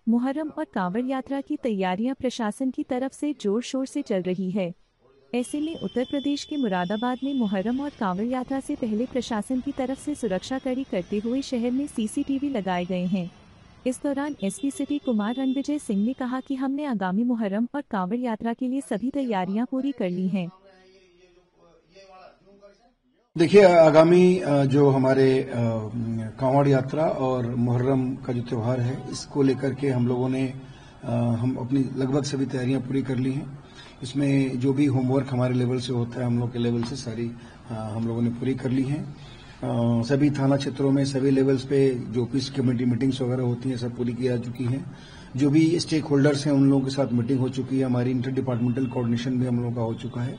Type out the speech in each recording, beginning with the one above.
मुहर्रम और कांवड़ यात्रा की तैयारियां प्रशासन की तरफ से जोर शोर से चल रही है। ऐसे में उत्तर प्रदेश के मुरादाबाद में मुहर्रम और कांवड़ यात्रा से पहले प्रशासन की तरफ से सुरक्षा कड़ी करते हुए शहर में सीसीटीवी लगाए गए हैं। इस दौरान एसपी सिटी कुमार रणविजय सिंह ने कहा कि हमने आगामी मुहर्रम और कांवड़ यात्रा के लिए सभी तैयारियां पूरी कर ली हैं। देखिए, आगामी जो हमारे कांवड़ यात्रा और मुहर्रम का जो त्यौहार है, इसको लेकर के हम लोगों ने हम अपनी लगभग सभी तैयारियां पूरी कर ली हैं। इसमें जो भी होमवर्क हमारे लेवल से होता है, हम लोग के लेवल से सारी हम लोगों ने पूरी कर ली हैं। सभी थाना क्षेत्रों में सभी लेवल्स पे जो पीस कमेटी मीटिंग्स वगैरह होती हैं, सब पूरी की जा चुकी हैं। जो भी स्टेक होल्डर्स हैं, उन लोगों के साथ मीटिंग हो चुकी है। हमारी इंटर डिपार्टमेंटल कोऑर्डिनेशन भी हम लोगों का हो चुका है।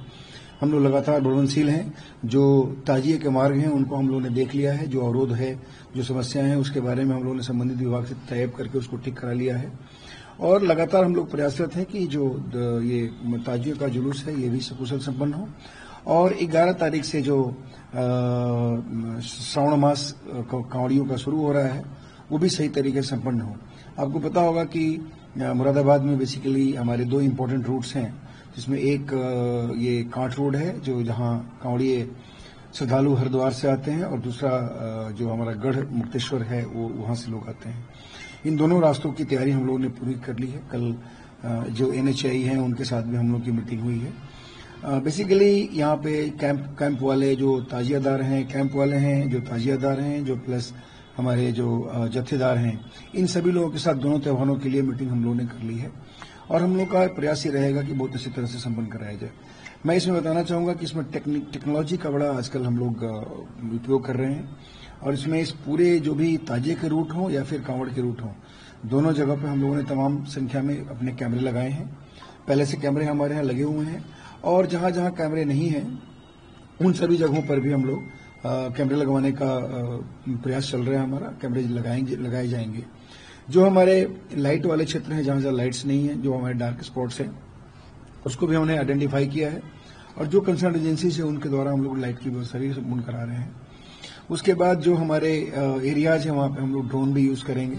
हम लोग लगातार बढ़वनशील हैं। जो ताजिए के मार्ग हैं, उनको हम लोगों ने देख लिया है। जो अवरोध है, जो समस्याएं हैं, उसके बारे में हम लोगों ने संबंधित विभाग से तय करके उसको ठीक करा लिया है। और लगातार हम लोग प्रयासरत हैं कि जो ये ताजियों का जुलूस है, ये भी सकुशल संपन्न हो। और 11 तारीख से जो श्रावण मास कांवड़ियों का शुरू हो रहा है, वो भी सही तरीके से संपन्न हो। आपको पता होगा कि मुरादाबाद में बेसिकली हमारे 2 इम्पोर्टेंट रूट्स हैं, जिसमें एक ये कांठ रोड है, जो जहां कांवड़िए श्रद्धालु हरिद्वार से आते हैं, और दूसरा जो हमारा गढ़ मुक्तेश्वर है, वो वहां से लोग आते हैं। इन दोनों रास्तों की तैयारी हम लोगों ने पूरी कर ली है। कल जो एनएचआई हैं, उनके साथ भी हम लोग की मीटिंग हुई है। बेसिकली यहाँ पे कैंप वाले जो ताजियादार हैं, कैंप वाले हैं जो ताजियादार हैं, जो प्लस हमारे जो जत्थेदार हैं, इन सभी लोगों के साथ दोनों त्योहारों के लिए मीटिंग हम लोगों ने कर ली है। और हम लोग का प्रयास ये रहेगा कि बहुत अच्छी तरह से संपन्न कराया जाए। मैं इसमें बताना चाहूंगा कि इसमें टेक्नोलॉजी का बड़ा आजकल हम लोग उपयोग कर रहे हैं। और इसमें इस पूरे जो भी ताजिए के रूट हों या फिर कांवड़ के रूट हों, दोनों जगह पे हम लोगों ने तमाम संख्या में अपने कैमरे लगाए हैं। पहले से कैमरे हमारे यहाँ लगे हुए हैं, और जहां जहां कैमरे नहीं हैं, उन सभी जगहों पर भी हम लोग कैमरे लगवाने का प्रयास चल रहा है हमारा। कैमरे लगाए जाएंगे। जो हमारे लाइट वाले क्षेत्र हैं, जहां जहां लाइट्स नहीं है, जो हमारे डार्क स्पॉट्स हैं, उसको भी हमने आइडेंटिफाई किया है। और जो कंसर्न एजेंसीज है, उनके द्वारा हम लोग लाइट की व्यवस्था भी संपूर्ण करा रहे हैं। उसके बाद जो हमारे एरियाज हैं, वहां पे हम लोग ड्रोन भी यूज करेंगे।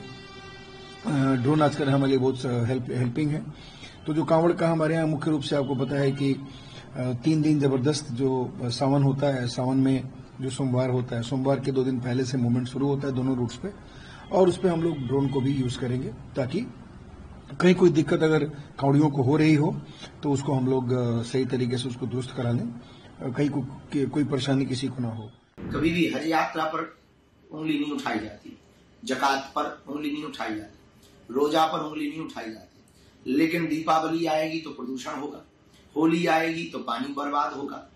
ड्रोन आजकल हमारे लिए बहुत हेल्पिंग है। तो जो कांवड़ का हमारे यहाँ मुख्य रूप से आपको पता है कि 3 दिन जबरदस्त जो सावन होता है, सावन में जो सोमवार होता है, सोमवार के 2 दिन पहले से मूवमेंट शुरू होता है दोनों रूट्स पे, और उस पर हम लोग ड्रोन को भी यूज करेंगे, ताकि कहीं कोई दिक्कत अगर कांवड़ियों को हो रही हो तो उसको हम लोग सही तरीके से उसको दुरुस्त करा लें, कहीं कोई परेशानी किसी को ना हो। कभी भी हज यात्रा पर उंगली नहीं उठाई जाती, जकात पर उंगली नहीं उठाई जाती, रोजा पर उंगली नहीं उठाई जाती। लेकिन दीपावली आएगी तो प्रदूषण होगा, होली आएगी तो पानी बर्बाद होगा,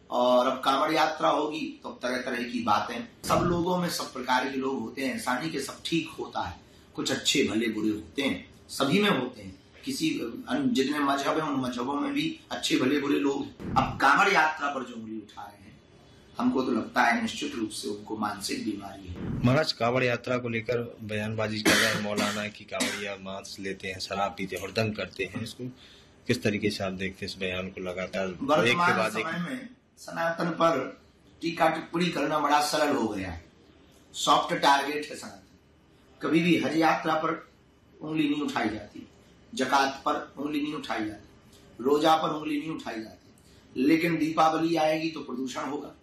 और अब कांवड़ यात्रा होगी तो तरह तरह की बातें। सब लोगों में सब प्रकार के लोग होते हैं, ऐसा नहीं कि सब ठीक होता है। कुछ अच्छे भले बुरे होते हैं, सभी में होते हैं। किसी जितने मजहब हैं, उन मजहबों में भी अच्छे भले बुरे लोग हैं। अब कांवड़ यात्रा पर जो उंगली उठा रहे हैं, हमको तो लगता है निश्चित रूप से उनको मानसिक बीमारी है। महाराज, कांवड़ यात्रा को लेकर बयानबाजी कर रहे हैं मौलाना की कांवड़िया मांस लेते हैं, शराब पीते हैं, हुड़दंग करते हैं। इसको किस तरीके से आप देखते हैं, इस बयान को लगातार वर्तमान समय में सनातन पर टीका टिप्पणी करना बड़ा सरल हो गया है। सॉफ्ट टारगेट है सनातन। कभी भी हज यात्रा पर उंगली नहीं उठाई जाती, जकात पर उंगली नहीं उठाई जाती, रोजा पर उंगली नहीं उठाई जाती। लेकिन दीपावली आएगी तो प्रदूषण होगा,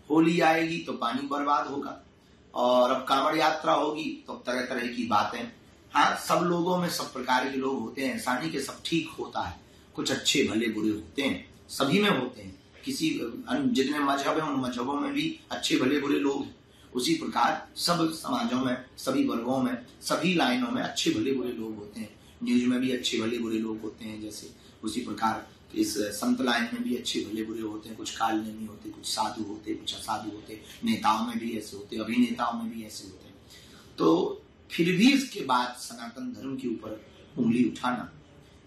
होली आएगी तो पानी बर्बाद होगा, और अब कांवड़ यात्रा होगी तो तरह तरह की बातें। हाँ, सब लोगों में सब प्रकार के लोग होते हैं, ऐसा नहीं कि सब ठीक होता है। कुछ अच्छे भले बुरे होते हैं, सभी में होते हैं। किसी जितने मजहब हैं, उन मजहबों में भी अच्छे भले बुरे लोग हैं। उसी प्रकार सब समाजों में, सभी वर्गों में, सभी लाइनों में अच्छे भले बुरे लोग होते हैं। न्यूज में भी अच्छे भले बुरे लोग होते हैं, जैसे उसी प्रकार इस संत लाइन में भी अच्छे भले बुरे होते हैं। कुछ काल नेमी होते, कुछ साधु होते, कुछ असाधु होते। नेताओं में भी ऐसे होते, अभिनेताओं में भी ऐसे होते। तो फिर भी इसके बाद सनातन धर्म के ऊपर उंगली उठाना,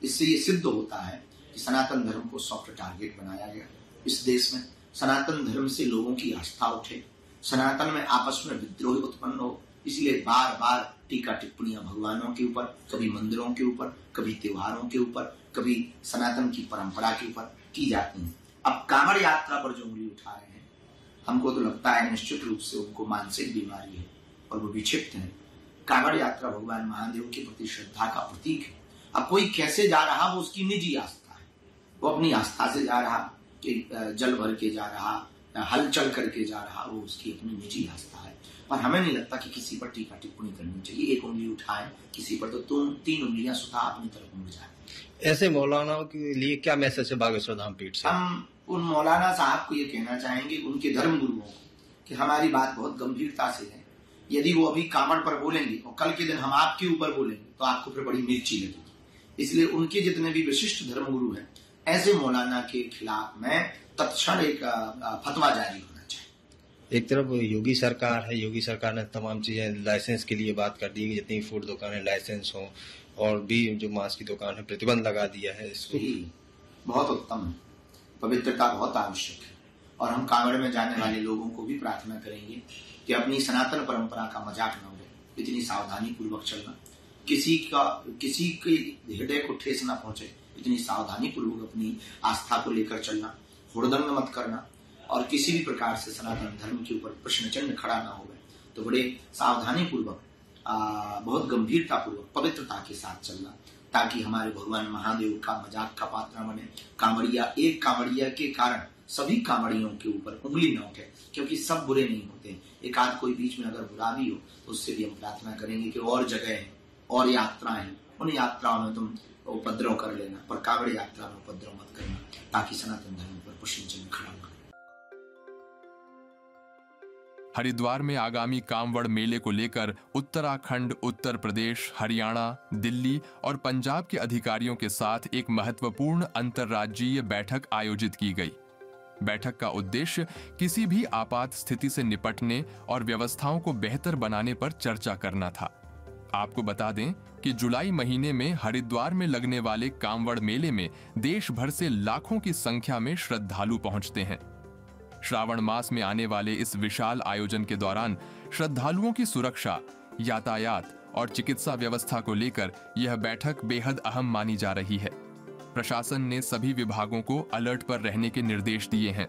इससे ये सिद्ध होता है कि सनातन धर्म को सॉफ्ट टारगेट बनाया गया। इस देश में सनातन धर्म से लोगों की आस्था उठे, सनातन में आपस में विद्रोह उत्पन्न हो, इसलिए बार बार टीका टिप्पणियां भगवानों के ऊपर, कभी मंदिरों के ऊपर, कभी त्योहारों के ऊपर, कभी सनातन की परंपरा के ऊपर की जाती हैं। अब कांवड़ यात्रा पर जो उंगली उठा रहे हैं, हमको तो लगता है निश्चित रूप से उनको मानसिक बीमारी है और वो विक्षिप्त हैं। कांवड़ यात्रा भगवान महादेव के प्रति श्रद्धा का प्रतीक है। अब कोई कैसे जा रहा वो उसकी निजी आस्था है, वो अपनी आस्था से जा रहा कि जल भर के जा रहा, हल चल करके जा रहा, वो उसकी अपनी निजी आस्था है। पर हमें नहीं लगता कि किसी पर टीका टिप्पणी करनी चाहिए। एक उंगली उठाए किसी पर तो 3 उंगलियां सुधा अपनी तरफ मुड़ जाए। ऐसे मौलानाओं के लिए क्या मैसेज है बागेश्वर धाम पीठ से? हम उन मौलाना साहब को ये कहना चाहेंगे, उनके धर्म गुरुओं को, कि हमारी बात बहुत गंभीरता से है। यदि वो अभी कांवड़ पर बोलेंगे और कल के दिन हम आपके ऊपर बोलेंगे तो आपको फिर बड़ी मिर्ची लगेगी। इसलिए उनके जितने भी विशिष्ट धर्म गुरु हैं, ऐसे मौलाना के खिलाफ में तत्क्षण एक फतवा जारी होना चाहिए। एक तरफ योगी सरकार है, योगी सरकार ने तमाम चीजें लाइसेंस के लिए बात कर दी है, जितनी फूड दुकानें लाइसेंस हो, और भी जो मांस की दुकान है प्रतिबंध लगा दिया है। इसको बहुत उत्तम है, पवित्रता बहुत आवश्यक है। और हम कांवड़ में जाने वाले लोगों को भी प्रार्थना करेंगे कि अपनी सनातन परंपरा का मजाक न उड़े, इतनी सावधानी पूर्वक चलना, किसी के हृदय को ठेस न पहुंचे, इतनी सावधानी पूर्वक अपनी आस्था को लेकर चलना, हुड़दंग मत करना, और किसी भी प्रकार से सनातन धर्म के ऊपर प्रश्न चिन्ह खड़ा ना हो, तो बड़े सावधानी पूर्वक, बहुत गंभीरता पूर्वक, पवित्रता के साथ चलना, ताकि हमारे भगवान महादेव का मजाक का पात्र न बने। कांवड़िया, एक कांवड़िया के कारण सभी कांवड़ियों के ऊपर उंगली न उठे, क्योंकि सब बुरे नहीं होते। एक आध कोई बीच में अगर बुरा भी हो तो उससे भी हम प्रार्थना करेंगे कि और जगह है और यात्राएं, उन यात्राओं में तुम उपद्रव कर लेना, पर कांवड़ यात्रा में उपद्रव मत करना, ताकि सनातन धर्म पर प्रश्न चिन्ह खड़ा न हो। हरिद्वार में आगामी कांवड़ मेले को लेकर उत्तराखंड, उत्तर प्रदेश, हरियाणा, दिल्ली और पंजाब के अधिकारियों के साथ एक महत्वपूर्ण अंतर्राज्यीय बैठक आयोजित की गई। बैठक का उद्देश्य किसी भी आपात स्थिति से निपटने और व्यवस्थाओं को बेहतर बनाने पर चर्चा करना था। आपको बता दें कि जुलाई महीने में हरिद्वार में लगने वाले कांवड़ मेले में देश भर से लाखों की संख्या में श्रद्धालु पहुंचते हैं। श्रावण मास में आने वाले इस विशाल आयोजन के दौरान श्रद्धालुओं की सुरक्षा, यातायात और चिकित्सा व्यवस्था को लेकर यह बैठक बेहद अहम मानी जा रही है। प्रशासन ने सभी विभागों को अलर्ट पर रहने के निर्देश दिए हैं।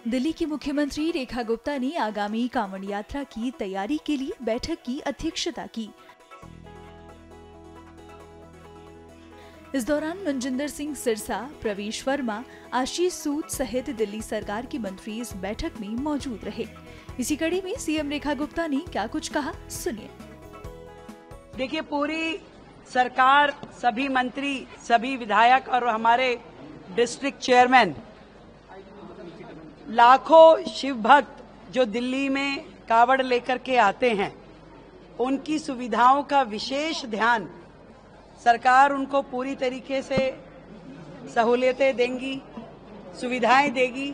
दिल्ली की मुख्यमंत्री रेखा गुप्ता ने आगामी कांवड़ यात्रा की तैयारी के लिए बैठक की अध्यक्षता की। इस दौरान मनजिंदर सिंह सिरसा, प्रवेश वर्मा, आशीष सूद सहित दिल्ली सरकार के मंत्री इस बैठक में मौजूद रहे। इसी कड़ी में सीएम रेखा गुप्ता ने क्या कुछ कहा, सुनिए। देखिए, पूरी सरकार, सभी मंत्री, सभी विधायक और हमारे डिस्ट्रिक्ट चेयरमैन, लाखों शिव भक्त जो दिल्ली में कावड़ लेकर के आते हैं, उनकी सुविधाओं का विशेष ध्यान सरकार उनको पूरी तरीके से सहूलियतें देंगी, सुविधाएं देगी,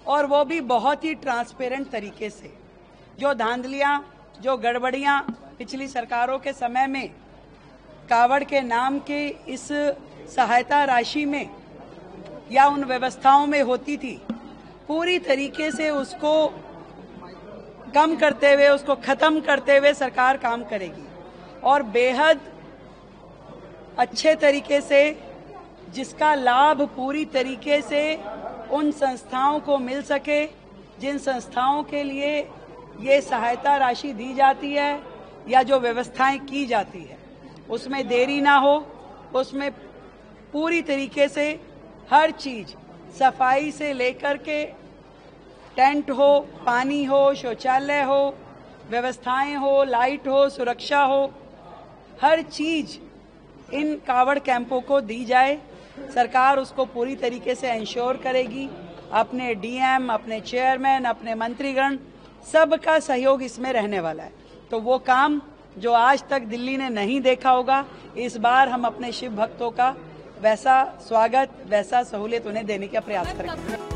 और वो भी बहुत ही ट्रांसपेरेंट तरीके से। जो धांधलियां, जो गड़बड़ियां पिछली सरकारों के समय में कावड़ के नाम के इस सहायता राशि में या उन व्यवस्थाओं में होती थी, पूरी तरीके से उसको कम करते हुए, उसको खत्म करते हुए सरकार काम करेगी, और बेहद अच्छे तरीके से जिसका लाभ पूरी तरीके से उन संस्थाओं को मिल सके, जिन संस्थाओं के लिए ये सहायता राशि दी जाती है या जो व्यवस्थाएं की जाती है, उसमें देरी ना हो, उसमें पूरी तरीके से हर चीज, सफाई से लेकर के टेंट हो, पानी हो, शौचालय हो, व्यवस्थाएं हो, लाइट हो, सुरक्षा हो, हर चीज इन कावड़ कैंपों को दी जाए। सरकार उसको पूरी तरीके से इंश्योर करेगी। अपने डीएम, अपने चेयरमैन, अपने मंत्रीगण सबका सहयोग इसमें रहने वाला है। तो वो काम जो आज तक दिल्ली ने नहीं देखा होगा, इस बार हम अपने शिव भक्तों का वैसा स्वागत, वैसा सहूलियत उन्हें देने का प्रयास करेंगे।